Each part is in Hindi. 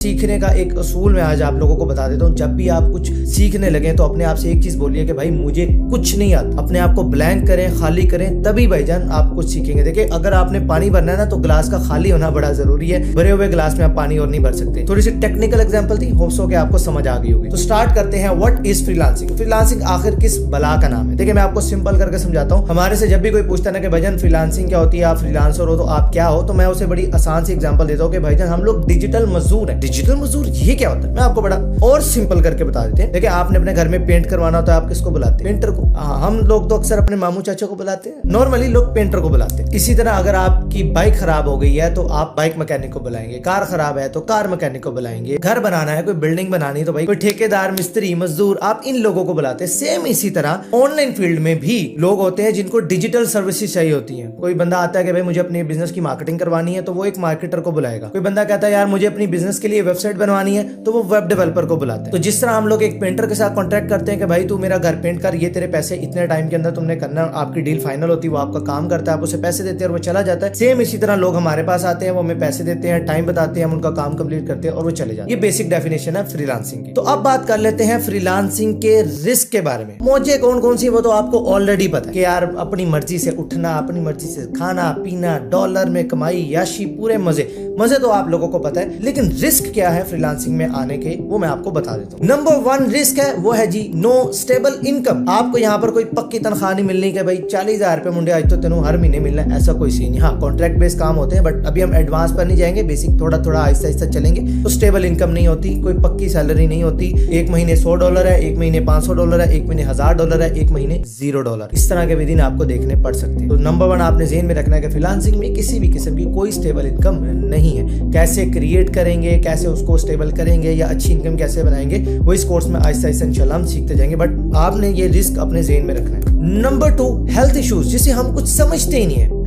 सीखने का एक असूल मैं आज आप लोगों को बता देता हूँ। जब भी आप कुछ सीखने लगे तो अपने आप से एक चीज बोलिए कि भाई मुझे कुछ नहीं आता। अपने आप को ब्लैंक करें, खाली करें, तभी भाईजान आप कुछ सीखेंगे। देखिए, अगर आपने पानी भरना है ना तो ग्लास का खाली होना बड़ा जरूरी है। भरे हुए ग्लास में आप पानी और नहीं भर सकते। थोड़ी सी टेक्निकल एग्जांपल थी, होप्स हो कि आपको समझ आ गई होगी। तो स्टार्ट करते हैं। What is freelancing? फ्रीलांसिंग आखिर किस बला का नाम है? देखिए, मैं आपको सिंपल करके समझाता हूँ। हमारे से जब भी कोई पूछता है ना कि भाईजान फ्रीलांसिंग क्या होती है, आप फ्रीलांसर हो तो आप क्या हो, तो मैं उसे बड़ी आसान सी एग्जांपल देता हूँ कि भाईजान हम लोग डिजिटल मजदूर हैं। डिजिटल मजदूर ये क्या होता है? मैं आपको बड़ा और सिंपल करके बता देते हैं। देखिए, आपने अपने घर में पेंट करवाना होता है, आप किसको बुलाते हैं? पेंटर को। हम लोग तो अक्सर अपने मामू चाचा को बुलाते हैं। नॉर्मली लोग पेंटर को बुलाते हैं। इसी तरह अगर आपकी बाइक खराब हो गई है तो आप बाइक मैकेनिक को बुलाएंगे। कार खराब है तो कार मैकेनिक को बुलाएंगे। घर बनाना है, कोई बिल्डिंग बनानी तो भाई कोई ठेकेदार, मिस्त्री, मजदूर, आप इन लोगों को बुलाते हैं। सेम इसी तरह ऑनलाइन फील्ड में भी लोग होते हैं जिनको डिजिटल सर्विसेज चाहिए होती है। कोई बंदा आता है कि भाई मुझे अपने बिजनेस की मार्केटिंग करवानी है तो वो एक मार्केटर को बुलाएगा। कोई बंदा कहता है यार मुझे अपनी बिजनेस के लिए वेबसाइट बनवानी है तो वो वेब डेवलपर को बुलाते हैं। तो जिस तरह हम लोग एक पेंटर के साथ कॉन्ट्रैक्ट करते हैं कि भाई तू मेरा घर पेंट कर, ये तेरे पैसे इतने टाइम के अंदर तुमने करना, आपकी डील फाइनल होती है, वो आपका काम करता है, आप उसे पैसे देते हैं और वो चला जाता है। सेम इसी तरह लोग हमारे पास आते हैं, वो हमें पैसे देते हैं, टाइम बताते हैं, हम उनका काम कंप्लीट करते हैं और वो चले जाते हैं। ये बेसिक डेफिनेशन है फ्रीलांसिंग की। तो अब बात कर लेते हैं फ्रीलांसिंग के रिस्क के बारे में। मौजे कौन कौन सी वो तो आपको ऑलरेडी पता है कि यार अपनी मर्जी से उठना, अपनी मर्जी से खाना पीना, डॉलर में कमाई, याशी, पूरे मजे तो आप लोगों को पता है। लेकिन रिस्क क्या है फ्रीलांसिंग में आने के, वो मैं आपको बता देता हूँ। नंबर 1 रिस्क है वो है जी नो स्टेबल इनकम। आपको यहाँ पर कोई पक्की तनख्वाह नहीं मिलनी कि भाई 40,000 रुपए मुंडे आज तो तेनों हर महीने मिलना है, ऐसा कोई सीन। हाँ, कॉन्ट्रैक्ट बेस्ड काम होते हैं, बट अभी हम एडवांस पर नहीं जाएंगे, बेसिक थोड़ा थोड़ा आहिस्ता आहिस्ता चलेंगे। तो स्टेबल इनकम नहीं होती, कोई पक्की सैलरी नहीं होती। एक महीने $100 है, एक महीने $500 है, एक महीने $1,000 है, एक महीने $0। इस तरह के भी दिन आपको देखने पड़ सकते हैं। तो नंबर 1 आपने ज़हन में रखना है कि फ्रीलांसिंग में किसी भी किस्म की कोई स्टेबल इनकम नहीं है। कैसे क्रिएट करेंगे, कैसे उसको स्टेबल करेंगे या अच्छी इनकम कैसे बनाएंगे, वो इस कोर्स में आहिस्ता आहिस्ता इंशाल्लाह हम सीखते जाएंगे, बट आपने ये रिस्क अपने ज़हन में रखना है। नंबर 2 हेल्थ इश्यूज, जिसे हम कुछ समझते ही नहीं है।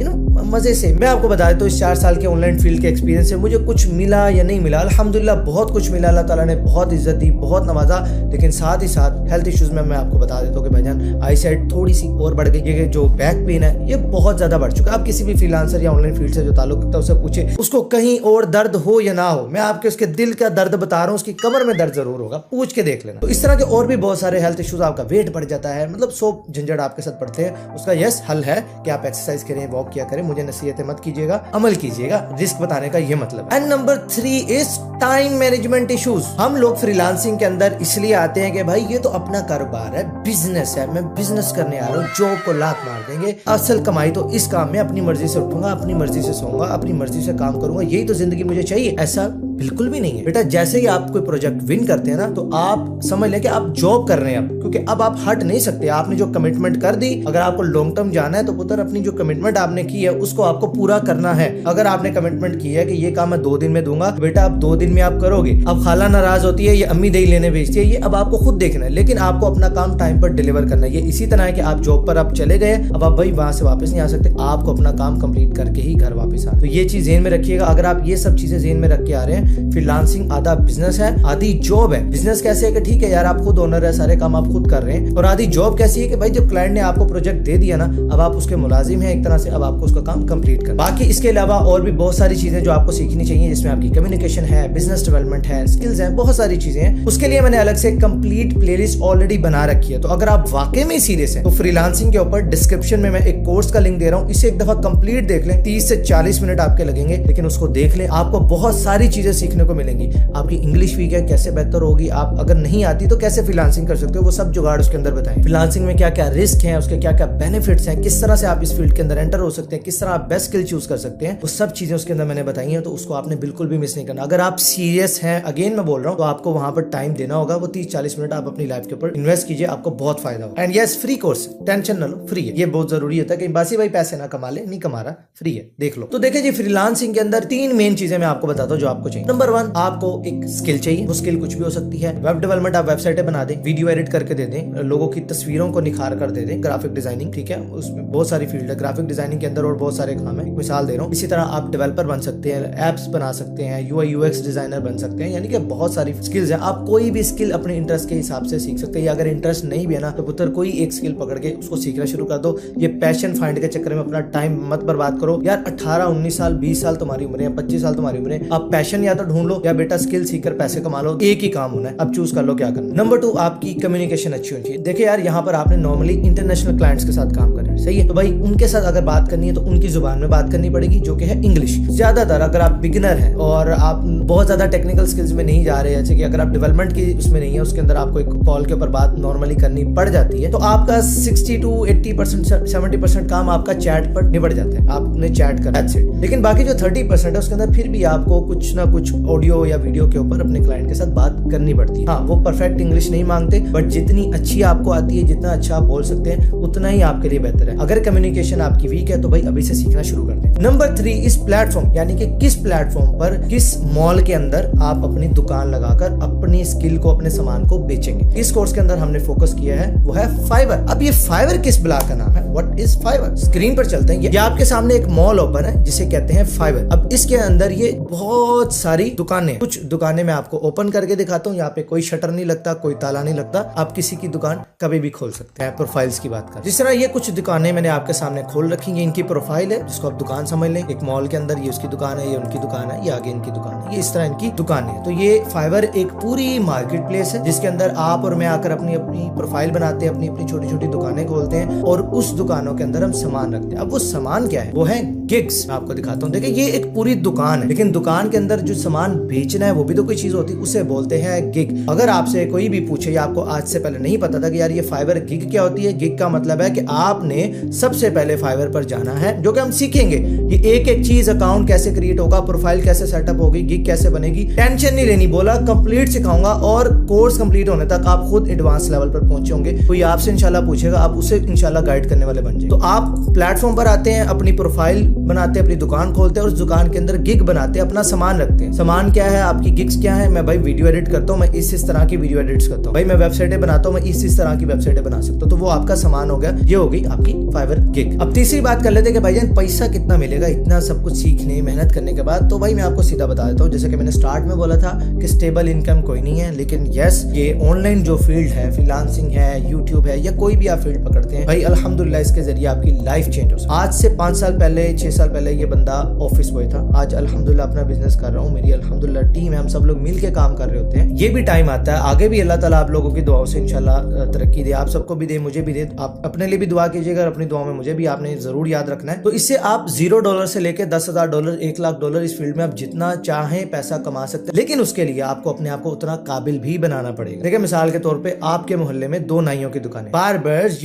मजे से मैं आपको बता देता हूँ, इस 4 साल के ऑनलाइन फील्ड के एक्सपीरियंस से मुझे कुछ मिला या नहीं मिला, अल्हम्दुलिल्लाह बहुत कुछ मिला। अल्लाह ताला ने बहुत इज्जत दी, बहुत नवाजा। लेकिन साथ ही साथ हेल्थ इश्यूज में मैं आपको बता देता हूँ कि भाईजान आई साइड थोड़ी सी और बढ़ गई। ये जो बैक पेन है ये बहुत ज्यादा बढ़ चुका है। आप किसी भी फ्रीलांसर या ऑनलाइन फील्ड से जो ताल्लुक रखता है उससे पूछे, उसको कहीं और दर्द हो या ना हो, मैं आपके उसके दिल का दर्द बता रहा हूँ, उसकी कमर में दर्द जरूर होगा, पूछ के देख लेना। तो इस तरह के और भी बहुत सारे हेल्थ इश्यूज, आपका वेट बढ़ जाता है, मतलब 100 झंझट आपके साथ पड़ते हैं। उसका यस हल है कि आप एक्सरसाइज करें, वॉक किया करें। मुझे नसीहतें मत कीजिएगा, अमल कीजिएगा। रिस्क बताने का ये मतलब है। And number 3 is time management issues. हम लोग फ्रीलांसिंग के अंदर इसलिए आते हैं कि भाई ये तो अपना कारोबार है, बिजनेस है, मैं बिजनेस करने आ रहा हूँ, जॉब को लात मार देंगे, असल कमाई तो इस काम में अपनी मर्जी से उठूंगा, अपनी मर्जी से सोऊंगा, अपनी मर्जी से काम करूंगा, यही तो जिंदगी मुझे चाहिए। ऐसा बिल्कुल भी नहीं है बेटा। जैसे ही आप कोई प्रोजेक्ट विन करते हैं ना तो आप समझ लें कि आप जॉब कर रहे हैं अब, क्योंकि अब आप हट नहीं सकते। आपने जो कमिटमेंट कर दी, अगर आपको लॉन्ग टर्म जाना है तो पुत्र अपनी जो कमिटमेंट आपने की है उसको आपको पूरा करना है। अगर आपने कमिटमेंट की है कि ये काम मैं 2 दिन में दूंगा, बेटा आप 2 दिन में आप करोगे। अब खाला नाराज होती है, ये अम्मी दही लेने भेजती है, ये अब आपको खुद देखना है, लेकिन आपको अपना काम टाइम पर डिलीवर करना है। ये इसी तरह है कि आप जॉब पर आप चले गए, अब आप भाई वहां से वापस नहीं आ सकते, आपको अपना काम कंप्लीट करके ही घर वापस आना। तो ये चीज ज़हन में रखिएगा। अगर आप ये सब चीजें ज़हन में रख के आ रहे हैं, फ्रीलांसिंग आधा बिजनेस है, आधी जॉब है। बिजनेस कैसे है कि ठीक है यार आप खुद ओनर है, सारे काम आप खुद कर रहे हैं, और आधी जॉब कैसी है कि भाई जब क्लाइंट ने आपको प्रोजेक्ट दे दिया ना, अब आप उसके मुलाजिम हैं एक तरह से, अब आपको उसका काम कंप्लीट करना। बाकी इसके अलावा और भी बहुत सारी चीजें जो आपको सीखनी चाहिए, जिसमें आपकी कम्युनिकेशन है, बिजनेस डेवलपमेंट है, स्किल्स हैं, बहुत सारी चीजें हैं। उसके लिए मैंने अलग से कंप्लीट प्लेलिस्ट ऑलरेडी बना रखी है। तो अगर आप वाकई में सीरियस हैं तो फ्रीलांसिंग के ऊपर डिस्क्रिप्शन में मैं एक कोर्स का लिंक दे रहा हूँ, इसे एक दफा कंप्लीट देख लें। 30 से 40 मिनट आपके लगेंगे, लेकिन उसको देख लें, आपको बहुत सारी चीजें सीखने को मिलेंगी। आपकी इंग्लिश वीक है, कैसे बेहतर होगी, आप अगर नहीं आती तो कैसे फ्रीलांसिंग कर सकते हो, वो सब जुगाड़ उसके अंदर बताएं। फ्रीलांसिंग में क्या क्या रिस्क हैं, उसके क्या क्या बेनिफिट्स हैं, किस तरह से आप इस फील्ड के अंदर एंटर हो सकते हैं, किस तरह आप बेस्ट स्किल चूज कर सकते हैं, वो सब चीजें उसके अंदर मैंने बताई हैं। तो उसको आपने बिल्कुल भी मिस नहीं करना। अगर आप सीरियस हैं, अगेन मैं बोल रहा हूँ, तो आपको वहां पर टाइम देना होगा। वो 30-40 मिनट आप अपनी लाइफ के ऊपर इन्वेस्ट कीजिए, आपको बहुत फायदा होगा। And yes, free course, tension ना लो, फ्री है। ये बहुत जरूरी होता है कि बासी भाई पैसे ना कमा ले, नहीं कमा रहा, फ्री है, देख लो। तो देखिए जी, फ्रीलांसिंग के अंदर 3 मेन चीजें मैं आपको बताता हूँ जो आपको चाहिए। नंबर 1, आपको एक स्किल चाहिए। वो स्किल कुछ भी हो सकती है। वेब डेवलपमेंट, आप वेबसाइटें बना दें, वीडियो एडिट करके दे दें, लोगों की तस्वीरों को निखार कर दे दें, ग्राफिक डिजाइनिंग, ठीक है, उसमें बहुत सारी फील्ड है। ग्राफिक डिजाइनिंग के अंदर और बहुत सारे काम है, मिसाल दे रहा हूँ। इसी तरह आप डेवलपर बन सकते हैं, एप्स बना सकते हैं, UI UX डिजाइनर बन सकते हैं, यानी कि बहुत सारी स्किल्स हैं। आप कोई भी स्किल अपने इंटरेस्ट के हिसाब से सीख सकते हैं। अगर इंटरेस्ट नहीं भी है ना तो पुत्र कोई एक स्किल पकड़ के उसको सीखना शुरू कर दो। ये पैशन फाइंड के चक्कर में अपना टाइम मत बर्बाद करो यार। 18-19 साल, 20 साल तुम्हारी उम्र है, 25 साल तुम्हारी उम्र है, आप पैशन या या तो ढूंढ लो या बेटा स्किल सीखकर पैसे कमा लो, एक ही काम होना है, अब चूज कर लो क्या करना। नंबर 2, आपकी कम्युनिकेशन अच्छी होनी चाहिए। देखिए यार, यहाँ पर आपने नॉर्मली इंटरनेशनल क्लाइंट्स के साथ काम करना है, सही है, तो भाई उनके साथ अगर बात करनी है तो उनकी जुबान में बात करनी पड़ेगी, जो कि है इंग्लिश। ज्यादातर अगर आप बिगिनर हैं और आप बहुत ज्यादा टेक्निकल स्किल्स में नहीं जा रहे हैं, जैसे कि अगर आप डेवलपमेंट की उसमें नहीं है, उसके अंदर आपको एक कॉल के ऊपर बात नॉर्मली करनी पड़ जाती है, तो आपका 60 to 80% 70% काम आपका चैट पर निबट जाता है, आपने चैट कर, लेकिन बाकी जो 30% है उसके अंदर फिर भी आपको कुछ ना कुछ ऑडियो या वीडियो के ऊपर अपने क्लाइंट के साथ बात करनी पड़ती है। हाँ, वो परफेक्ट इंग्लिश नहीं मांगते, बट जितनी अच्छी आपको आती है, जितना अच्छा आप बोल सकते हैं, उतना ही आपके लिए बेहतर है। अगर कम्युनिकेशन आपकी वीक है तो भाई अभी से सीखना शुरू कर दें। नंबर 3, इस प्लेटफॉर्म यानी कि किस प्लेटफॉर्म पर, किस मॉल के अंदर आप अपनी दुकान लगाकर अपनी स्किल को, अपने सामान को बेचेंगे। इस कोर्स के अंदर हमने फोकस किया है वो है फाइवर। अब ये फाइवर किस ब्लॉक का नाम है? What is fibre? स्क्रीन पर चलते हैं। ये आपके सामने एक मॉल ओपन है जिसे कहते हैं फाइवर। अब इसके अंदर ये बहुत सारी दुकानें, कुछ दुकानें मैं आपको ओपन करके दिखाता हूँ। यहाँ पे कोई शटर नहीं लगता, कोई ताला नहीं लगता, आप किसी की दुकान कभी भी खोल सकते हैं। प्रोफाइल्स की बात कर, जिस तरह ये कुछ दुकानें मैंने आपके सामने खोल रखी है, इनकी प्रोफाइल है जिसको आप दुकान समझ लें। एक मॉल के अंदर ये उसकी दुकान है, ये उनकी दुकान है, ये आगे इनकी दुकान है, ये इस तरह इनकी दुकान है। तो ये फाइवर एक पूरी मार्केट प्लेस है जिसके अंदर आप और मैं आकर अपनी अपनी प्रोफाइल बनाते हैं, अपनी अपनी छोटी छोटी दुकानें खोलते हैं और उस दुकानों के अंदर हम सामान रखते हैं। अब वो सामान क्या है? वो है गिग्स। मैं आपको दिखाता हूँ। देखिए, ये एक पूरी दुकान है, लेकिन दुकान के अंदर जो सामान बेचना है वो भी तो कोई चीज होती है, उसे बोलते हैं गिग। अगर आपसे कोई भी पूछे या आपको आज से पहले नहीं पता था कि यार ये फाइवर गिग क्या होती है, गिग का मतलब है कि आपने सबसे पहले फाइवर पर जाना है, जो कि हम सीखेंगे। ये एक एक चीज, अकाउंट कैसे क्रिएट होगा, प्रोफाइल कैसे सेटअप होगी, गिग कैसे बनेगी, टेंशन नहीं लेनी, बोला कंप्लीट सिखाऊंगा और कोर्स कंप्लीट होने तक आप खुद एडवांस लेवल पर पहुंचोगे। कोई आपसे इंशाल्लाह पूछेगा, आप उसे इंशाल्लाह गाइड करने वाले बन जाए। तो आप प्लेटफॉर्म पर आते हैं, अपनी प्रोफाइल बनाते हैं, अपनी दुकान खोलते हैं और उस दुकान के अंदर गिग बनाते हैं, अपना सामान रखते हैं। सामान क्या है, आपकी गिग्स क्या है? मैं भाई वीडियो एडिट करता हूँ, मैं इस तरह की वीडियो एडिट्स करता हूँ, भाई मैं वेबसाइटें बनाता हूँ, मैं इस तरह की वेबसाइटें बना सकता हूँ। तो वो आपका सामान हो गया, ये हो गई आपकी फाइवर गिग। अब तीसरी बात कर लेते हैं कि भाईजान पैसा कितना मिलेगा इतना सब कुछ सीखने मेहनत करने के बाद। तो भाई मैं आपको सीधा बता देता हूँ, जैसे कि मैंने स्टार्ट में बोला था कि स्टेबल इनकम कोई नहीं है, लेकिन यस, ये ऑनलाइन जो फील्ड है, फ्रीलांसिंग है, यूट्यूब है, या कोई भी आप फील्ड पकड़ते हैं, भाई अल्हम्दुलिल्लाह इसके जरिए आपकी लाइफ चेंज हो सकती है। आज से 5 साल पहले, 6 साल पहले ये बंदा ऑफिस बॉय था, आज अल्हम्दुलिल्लाह अपना बिजनेस कर रहा हूँ, मेरी अल्हम्दुलिल्लाह टीम है, हम सब लोग मिल के काम कर रहे होते हैं। ये भी टाइम आता है, आगे भी अल्लाह ताला आप लोगों की दुआओं से इंशाल्लाह तरक्की दे, आप सबको भी दे, मुझे भी दे। आप अपने लिए भी दुआ कीजिएगा, अपनी दुआ में मुझे भी आपने जरूर याद रखना है। तो इससे आप $0 से लेकर $10,000, $1,00,000 इस फील्ड में आप जितना चाहें पैसा कमा सकते हैं, लेकिन उसके लिए आपको अपने आप को उतना काबिल भी बनाना पड़ेगा। देखिए, मिसाल के तौर पे आपके मोहल्ले में 2 नाइयों की दुकानें, बार्बर्स,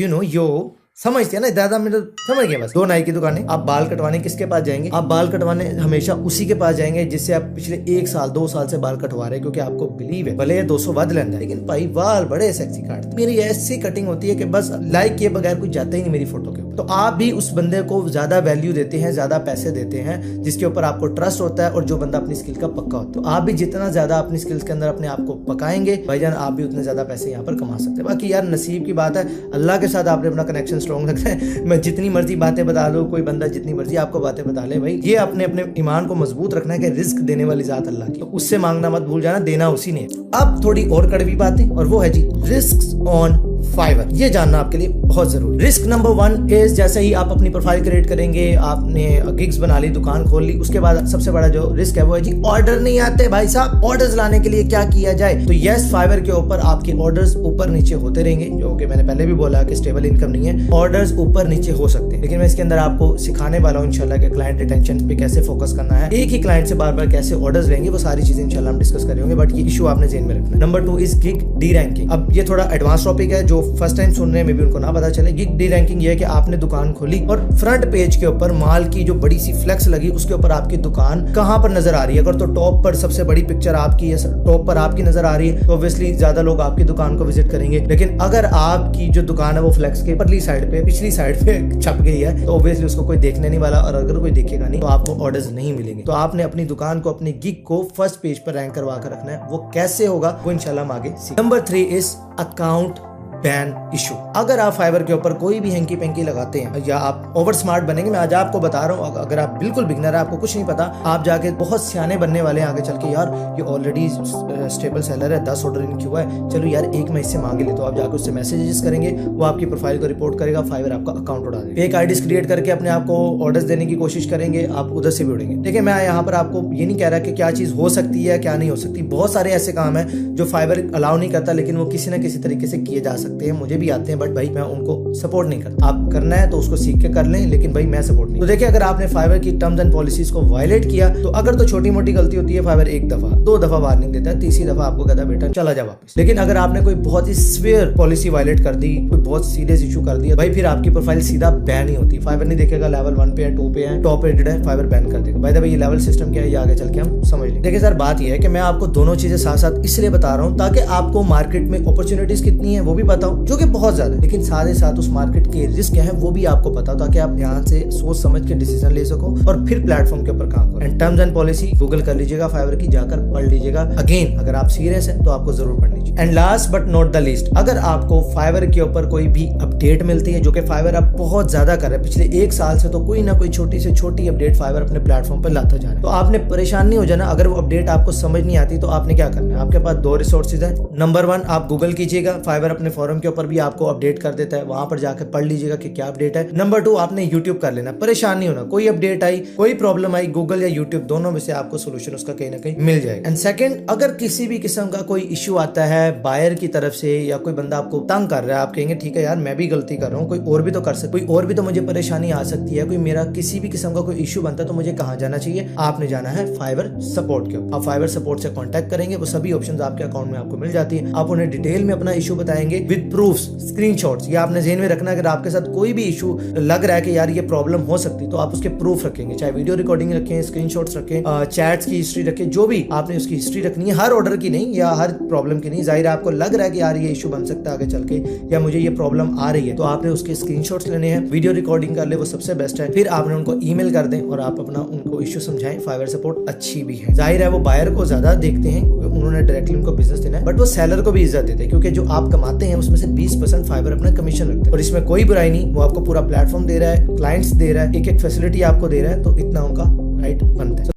समझते हैं ना, दादा मेरे समझ गए, बस 2 नाई की दुकानें। आप बाल कटवाने किसके पास जाएंगे? आप बाल कटवाने हमेशा उसी के पास जाएंगे जिससे आप पिछले 1 साल 2 साल से बाल कटवा रहे हैं, क्योंकि आपको बिलीव है, भले 200 वध लेना है, लेकिन भाई बाल बड़े सेक्सी काटते। मेरी ऐसी कटिंग होती है कि बस लाइक किए बगैर कुछ जाता ही नहीं मेरी फोटो के ऊपर। तो आप भी उस बंदे को ज्यादा वैल्यू देते हैं, ज्यादा पैसे देते हैं, जिसके ऊपर आपको ट्रस्ट होता है और जो बंदा अपनी स्किल का पक्का होता है। तो आप भी जितना ज्यादा अपनी स्किल्स के अंदर अपने आप को पकाएंगे भाईजान, आप भी उतने ज्यादा पैसे यहाँ पर कमा सकते हैं। बाकी यार नसीब की बात है, अल्लाह के साथ आपने अपना कनेक्शन स्ट्रॉन्ग रखना है। मैं जितनी मर्जी बातें बता दो, कोई बंदा जितनी मर्जी आपको बातें बता ले, भाई ये अपने अपने ईमान को मजबूत रखना है कि रिस्क देने वाली जात अल्लाह की, तो उससे मांगना मत भूल जाना, देना उसी ने। अब थोड़ी और कड़वी बातें, और वो है जी रिस्क ऑन फाइवर। ये जानना आपके लिए बहुत जरूरी। रिस्क नंबर 1 इज, जैसे ही आप अपनी प्रोफाइल क्रिएट करेंगे, आपने गिग्स बना ली, दुकान खोल ली, उसके बाद सबसे बड़ा जो रिस्क है वो है जी ऑर्डर नहीं आते। भाई साहब, ऑर्डर्स लाने के लिए क्या किया जाए? तो यस, फाइवर के ऊपर आपके ऑर्डर्स ऊपर नीचे होते रहेंगे, जो कि मैंने पहले भी बोला कि स्टेबल इनकम नहीं है, ऑर्डर्स ऊपर नीचे हो सकते हैं, लेकिन मैं इसके अंदर आपको सिखाने वाला हूँ इंशाल्लाह कि क्लाइंट रिटेंशन पे कैसे फोकस करना है, एक ही क्लाइंट से बार बार कैसे ऑर्डर्स लेंगे, वो सारी चीजें इंशाल्लाह हम डिस्कस करेंगे। बट ये इशू आपने ज़हन में रखना है। Number 2 is gig D ranking. अब ये थोड़ा एडवांस टॉपिक है, जो फर्स्ट टाइम सुनने में भी उनको ना पता चले। गिग डी रैंकिंग ये है कि आपने दुकान खोली और फ्रंट पेज के ऊपर माल की जो बड़ी सी फ्लेक्स लगी, उसके ऊपर आपकी दुकान कहां पर नजर आ रही है। अगर तो टॉप पर सबसे बड़ी पिक्चर आपकी है, टॉप पर आपकी नजर आ रही है, तो ऑब्वियसली ज्यादा लोग आपकी दुकान को विजिट करेंगे। लेकिन अगर आपकी जो दुकान है वो फ्लेक्स के परली साइड पे, पिछली साइड पे छप गई है, तो ऑब्वियसली उसको कोई देखने नहीं वाला, और अगर कोई देखेगा नहीं तो आपको ऑर्डर्स नहीं मिलेंगे। तो आपने अपनी दुकान को, अपनी गिग को फर्स्ट पेज पर रैंक करवा कर रखना है। वो कैसे होगा वो इंशाल्लाह हम आगे सीखेंगे। Number 3 is account ban issue. अगर आप फाइवर के ऊपर कोई भी हैंकी पेंकी लगाते हैं या आप ओवर स्मार्ट बनेंगे, मैं आज आपको बता रहा हूँ, अगर आप बिल्कुल बिगनर है, आपको कुछ नहीं पता, आप जाके बहुत सियाने बनने वाले हैं आगे चल के। यार ये ऑलरेडी स्टेबल सेलर है, 10 ऑर्डर इन हुआ है, चलो यार एक मैं इससे मांगे ले, तो आप जाकर उससे मैसेजेस करेंगे, वो आपकी प्रोफाइल को रिपोर्ट करेगा, फाइवर आपका अकाउंट उड़ा देगा। फेक आईडीज क्रिएट करके अपने आप को ऑर्डर्स देने की कोशिश करेंगे, आप उधर से भी उड़ेंगे। देखिए मैं यहाँ पर आपको ये नहीं कह रहा कि क्या चीज हो सकती है क्या नहीं हो सकती, बहुत सारे ऐसे काम है जो फाइवर अलाउ नहीं करता, लेकिन वो किसी ना किसी तरीके से किए जा सकते हैं, मुझे भी आते हैं, बट भाई मैं उनको सपोर्ट नहीं करता। आप करना है तो उसको सीख के कर लें, लेकिन भाई मैं सपोर्ट नहीं। तो देखिए अगर आपने फाइवर की टर्म्स एंड पॉलिसीज को वायलेट किया, तो अगर तो छोटी मोटी गलती होती है, फाइवर 1 दफा 2 दफा वार्निंग देता है, तीसरी दफा आपको कहता है बेटा चला जा वापस। लेकिन अगर आपने कोई बहुत ही सीवियर पॉलिसी वायलेट कर दी, कोई बहुत सीरियस इशू कर दिया, भाई फिर आपकी प्रोफाइल सीधा बैन ही होती। फाइवर नहीं देखेगा लेवल 1 पे है, 2 पे है, टॉप रेटेड है, फाइवर बैन कर देगा। भाई ये लेवल सिस्टम क्या है, ये आगे चल के हम समझ लेंगे। देखिए सर बात ये है कि मैं आपको दोनों चीजें साथ साथ इसलिए बता रहा हूँ ताकि आपको मार्केट में अपॉर्चुनिटीज कितनी है वो भी बताऊं, जो कि बहुत ज्यादा है, लेकिन साथ ही साथ उस मार्केट के रिस्क क्या है वो भी आपको पता हो, ताकि आप ध्यान से सोच समझ के डिसीजन ले सको और फिर प्लेटफॉर्म के ऊपर काम करो। And terms and policy Google कर लीजिएगा, फाइवर की जाकर पढ़ लीजिएगा। अगेन अगर आप सीरियस हैं तो आपको जरूर पढ़नी चाहिए। And last but not the least, अगर आपको फाइवर के ऊपर कोई भी अपडेट मिलती है, जो कि फाइवर अब बहुत ज्यादा कर रहा है, पिछले 1 साल से तो कोई ना कोई छोटी से छोटी अपडेट फाइवर अपने प्लेटफॉर्म पर लाता जा रहा है, तो आपने परेशान नहीं हो जाना। अगर वो अपडेट आपको समझ नहीं आती तो आपने क्या करना है, आपके पास 2 रिसोर्सेज हैं। नंबर 1 आप गूगल कीजिएगा, फाइवर अपने फोरम के ऊपर भी आपको अपडेट कर देता है, वहां पर जाकर पढ़ लीजिएगा कि क्या अपडेट है। नंबर 2 आपने यूट्यूब कर लेना, परेशान नहीं होना, कोई अपडेट आई कोई प्रॉब्लम आई, गूगल या यूट्यूब दोनों में से आपको सोल्यूशन उसका कहीं ना कहीं मिल जाएगा। एंड सेकंड, अगर किसी भी किस्म का कोई इशू आता है बायर की तरफ से या कोई बंदा आपको तंग कर रहा है, आप कहेंगे ठीक है यार मैं भी गलती कर रहा हूँ, कोई और भी तो कर सकता, कोई और भी तो मुझे परेशानी आ सकती है, कोई मेरा किसी भी किस्म का कोई इशू बनता है, तो मुझे कहाँ जाना चाहिए, आपने जाना है फाइवर सपोर्ट के। आप फाइवर सपोर्ट से कांटेक्ट करेंगे, वो सभी ऑप्शंस आपके अकाउंट में आपको मिल जाती है। आप उन्हें डिटेल में अपना इशू बताएंगे विद प्रूफ्स, स्क्रीनशॉट्स। ये आपने ज़हन में रखना, अगर आपके साथ कोई भी इशू लग रहा है कि यार ये प्रॉब्लम हो सकती है, तो आप उसके प्रूफ रखेंगे, चाहे वीडियो रिकॉर्डिंग रखें, स्क्रीनशॉट्स रखें, चैट्स की हिस्ट्री रखें, जो भी आपने उसकी हिस्ट्री रखनी है, हर ऑर्डर की नहीं या हर प्रॉब्लम की नहीं। जाहिर है आपको लग रहा है कि यार ये इशू बन सकता है आगे चल के, या मुझे ये प्रॉब्लम आ रही है, तो आपने उसके स्क्रीनशॉट्स लेने हैं, वीडियो रिकॉर्डिंग कर ले, वो सबसे बेस्ट है। फिर आपने उनको ईमेल कर दें और आप अपना उनको इशू समझाएं। फाइवर सपोर्ट अच्छी भी है, जाहिर है वो बायर को ज्यादा देखते हैं, उन्होंने डायरेक्टली उनको बिजनेस देना है, बट वो सेलर को भी इज्जत देते हैं, क्योंकि जो आप कमाते हैं उसमें से 20% फाइवर अपना कमीशन रखते हैं, और इसमें कोई बुराई नहीं, वो आपको पूरा प्लेटफॉर्म दे रहा है, क्लाइंट्स दे रहा है, एक एक फैसिलिटी आपको दे रहा है, तो इतना उनका राइट बनता है।